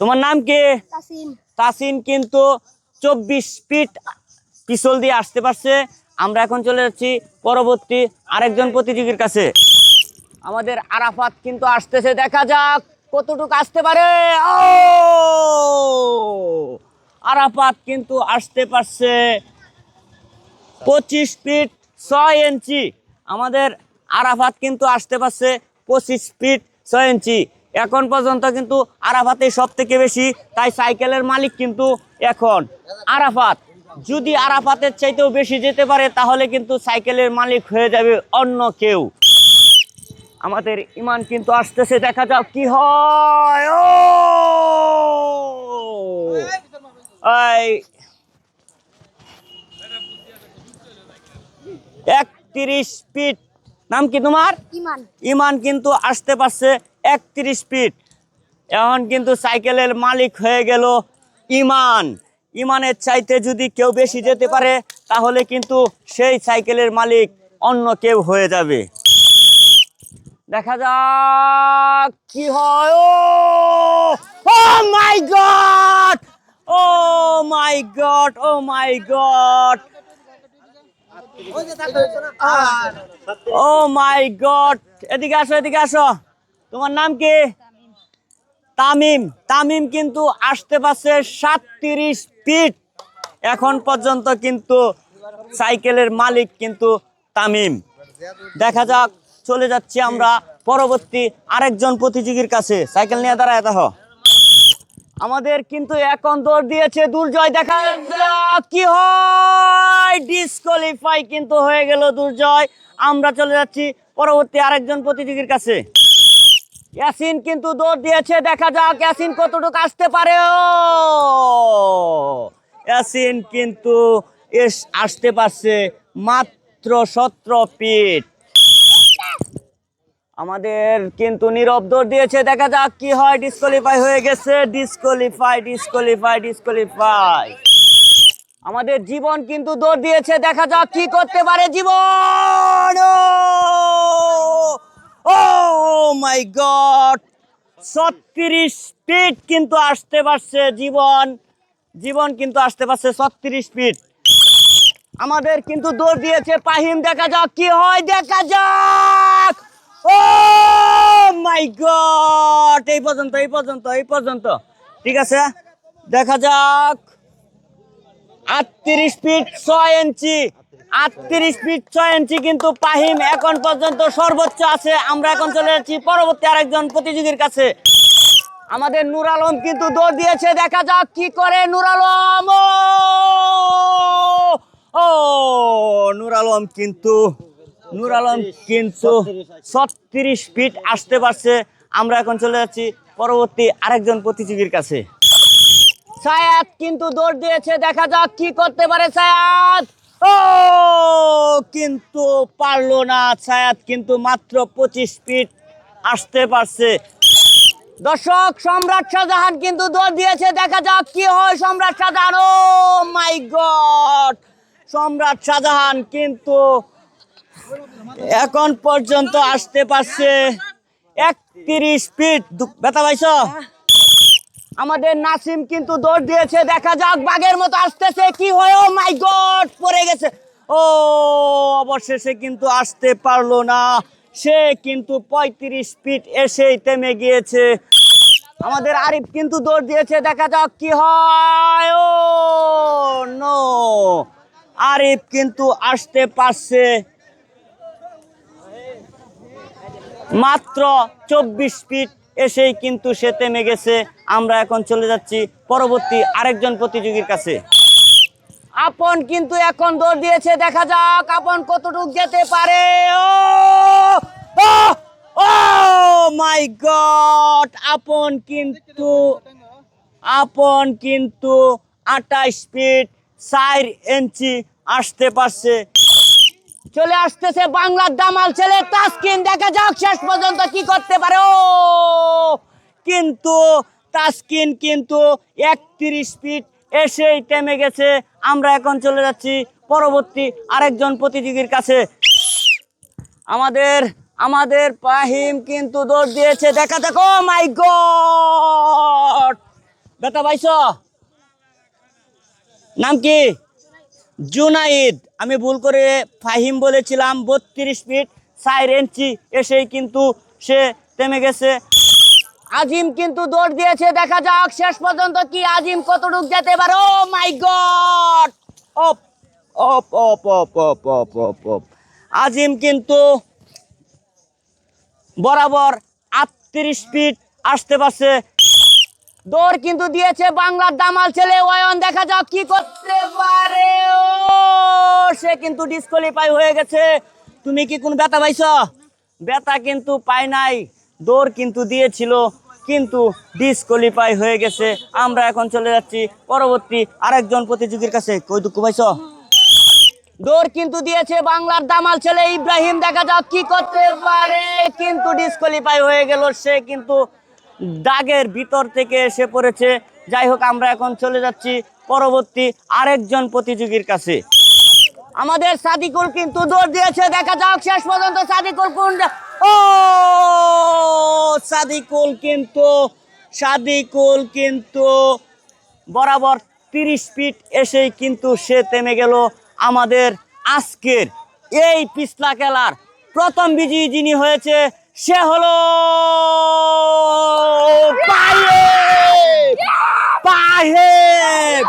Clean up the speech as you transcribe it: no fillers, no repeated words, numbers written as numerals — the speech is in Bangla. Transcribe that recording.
তোমার নাম কি? তাসিন। তাসিন কিন্তু 24 ফিট পিছল দিয়ে আসতে পারছে। আমরা এখন চলে যাচ্ছি পরবর্তী আরেকজন প্রতিযোগীর কাছে। আমাদের আরাফাত কিন্তু আসতেছে, দেখা যাক কতটুকু আসতে পারে। ও আরাফাত কিন্তু আসতে পারছে 25 ফিট 6 ইঞ্চি। আমাদের আরাফাত কিন্তু আসতে পারছে 25 ফিট 6 ইঞ্চি। এখন পর্যন্ত কিন্তু আরাফাতে সব থেকে বেশি, তাই সাইকেলের মালিক কিন্তু এখন আরাফাত। যদি আরাফাতের চাইতেও বেশি যেতে পারে তাহলে কিন্তু সাইকেলের মালিক হয়ে যাবে অন্য কেউ। আমাদের ইমান কিন্তু আসতেছে, দেখা যাক কি হয়। ও 31 ফিট। নাম কি তোমার? ইমান। ইমান কিন্তু আসতে পারছে 31 ফিট। এখন কিন্তু সাইকেলের মালিক হয়ে গেল ইমান। ইমানের চাইতে যদি কেউ বেশি যেতে পারে তাহলে কিন্তু সেই সাইকেলের মালিক অন্য কেউ হয়ে যাবে। দেখা যাক কি হয়। ও মাই গড, ও মাই গড, ও মাই গড, ও মাই গড। এদিকে আসো, এদিকে আসো। তোমার নাম কি? তামিম। তামিম কিন্তু আসতে পারছে 37 ফিট। এখন পর্যন্ত কিন্তু সাইকেলের মালিক কিন্তু তামিম। দেখা যাক, চলে যাচ্ছি আমরা পরবর্তী আরেকজন প্রতিযোগীর কাছে। সাইকেল নিয়ে দাঁড়ায় দেখো। আমাদের কিন্তু এখন দৌড় দিয়েছে দুর্জয়, দেখা যাক কি হয়। ডিসকোয়ালিফাই কিন্তু হয়ে গেল দুর্জয়। আমরা চলে যাচ্ছি পরবর্তী আরেকজন প্রতিযোগীর কাছে। ইয়াসিন কিন্তু দৌড় দিয়েছে, দেখা যাক ইয়াসিন কতটুকু আসতে পারে। ও ইয়াসিন কিন্তু আসতে পারছে মাত্র 17 ফিট। আমাদের কিন্তু নীরব দৌড় দিয়েছে, দেখা যাক কি হয়। ডিসকোয়ালিফাই হয়ে গেছে। Disqualify, disqualify, disqualify. আমাদের জীবন কিন্তু দৌড় দিয়েছে, দেখা যাক কি করতে পারে জীবন। ও মাই গড, 36 ফিট কিন্তু আসতে পারছে জীবন। জীবন কিন্তু আসতে পারছে 36 ফিট। আমাদের কিন্তু দৌড় দিয়েছে ফাহিম, দেখা যাক কি হয়, দেখা যাক। ও মাই গড, এই পর্যন্ত, এই পর্যন্ত, এই পর্যন্ত। ঠিক আছে, দেখা যাক। 38 ফিট 6 ইঞ্চি, 38 ফিট 6 ইঞ্চি কিন্তু ফাহিম এখন পর্যন্ত সর্বোচ্চ আছে। আমরা এখন চলে যাচ্ছি পরবর্তী আরেকজন প্রতিযোগীর কাছে। আমাদের নূর আলম কিন্তু দৌড় দিয়েছে, দেখা যাক কি করে নূর আলম। ও নূর আলম কিন্তু 36 ফিট আসতে পারছে। আমরা এখন চলে যাচ্ছি পরবর্তী আরেকজন প্রতিযোগীর কাছে। সায়াদ কিন্তু দৌড় দিয়েছে, দেখা যাক কি করতে পারে সায়াদ। ও কিন্তু পারলো না। সায়াদ কিন্তু মাত্র 25 ফিট আসতে পারছে। দর্শক, সম্রাট শাহজাহান কিন্তু দৌড় দিয়েছে, দেখা যাক কি হয় সম্রাট শাহজাহান। ও মাই গড, সম্রাট শাহজাহান কিন্তু এখন পর্যন্ত আসতে পারছে 31 ফিট। ব্যথা পাইছো? আমাদের নাসিম কিন্তু দৌড় দিয়েছে, দেখা যাক বাঘের মতো আসতেছে, কি হয়। ও মাই গড, পড়ে গেছে। ও অবশেষে কিন্তু আসতে পারলো না। সে কিন্তু 35 ফিট এসেই থেমে গিয়েছে। আমাদের আরিফ কিন্তু দৌড় দিয়েছে, দেখা যাক কি হয়। ও নো, আরিফ কিন্তু আসতে পারছে মাত্র 24 ফিট এসেই কিন্তু সে থেমে গেছে। আমরা এখন চলে যাচ্ছি পরবর্তী আরেকজন প্রতিযোগীর কাছে। আপন কিন্তু এখন দৌড় দিয়েছে, দেখা যাক আপন কতটুকু যেতে পারে। ও মাই গড, আপন কিন্তু 28 ফিট 4 ইঞ্চি আসতে পারছে। চলে আসতেছে বাংলার দামাল ছেলে তাসকিন, দেখা যাক শেষ পর্যন্ত কি করতে পারে। ও কিন্তু তাসকিন কিন্তু 31 ফিট এসেই থেমে গেছে। আমরা এখন চলে যাচ্ছি পরবর্তী আরেকজন প্রতিযোগীর কাছে। আমাদের ফাহিম কিন্তু দৌড় দিয়েছে, দেখা দেখো। মাই গড, ব্যথা পাইছো? নাম কি? জুনাইদ। আমি ভুল করে ফাহিম বলেছিলাম। 32 ফিট 4 ইঞ্চি এসেই কিন্তু সে থেমে গেছে। আজিম কিন্তু দৌড় দিয়েছে, দেখা যাক শেষ পর্যন্ত কি আজিম কতটুক যেতে পারে। ও মাই গড! অপ অপ অপ অপ অপ অপ অপ অপ। আজিম কিন্তু বরাবর 38 ফিট আসতে পারছে। দৌড় কিন্তু দিয়েছে বাংলার দামাল ছেলে অয়ন, দেখা যাক কি করতে পারে। ও সে কিন্তু ডিসকোয়ালিফাই হয়ে গেছে। তুমি কি কোন ব্যথা পাইছো? ব্যথা কিন্তু পাই নাই, দৌড় কিন্তু দিয়েছিল কিন্তু ডিসকোয়ালিফাই হয়ে গেছে। আমরা এখন চলে যাচ্ছি পরবর্তী আরেকজন প্রতিযোগীর কাছে। কই দুঃখ পাইছো? দৌড় কিন্তু দিয়েছে বাংলার দামাল ছেলে ইব্রাহিম, দেখা যাক কি করতে পারে, কিন্তু ডিসকোয়ালিফাই হয়ে গেল। সে কিন্তু দাগের ভিতর থেকে এসে পড়েছে। যাই হোক, আমরা এখন চলে যাচ্ছি পরবর্তী আরেকজন প্রতিযোগীর কাছে। আমাদের সাদিকুল কিন্তু দৌড় দিয়েছে, দেখা যাক শেষ পর্যন্ত সাদিকুল কোন। ও সাদিকুল কিন্তু বরাবর 30 ফিট এসেই কিন্তু সে থেমে গেল। আমাদের আজকের এই পিছলা খেলার প্রথম বিজয়ী যিনি হয়েছে সে হলো পাহেব।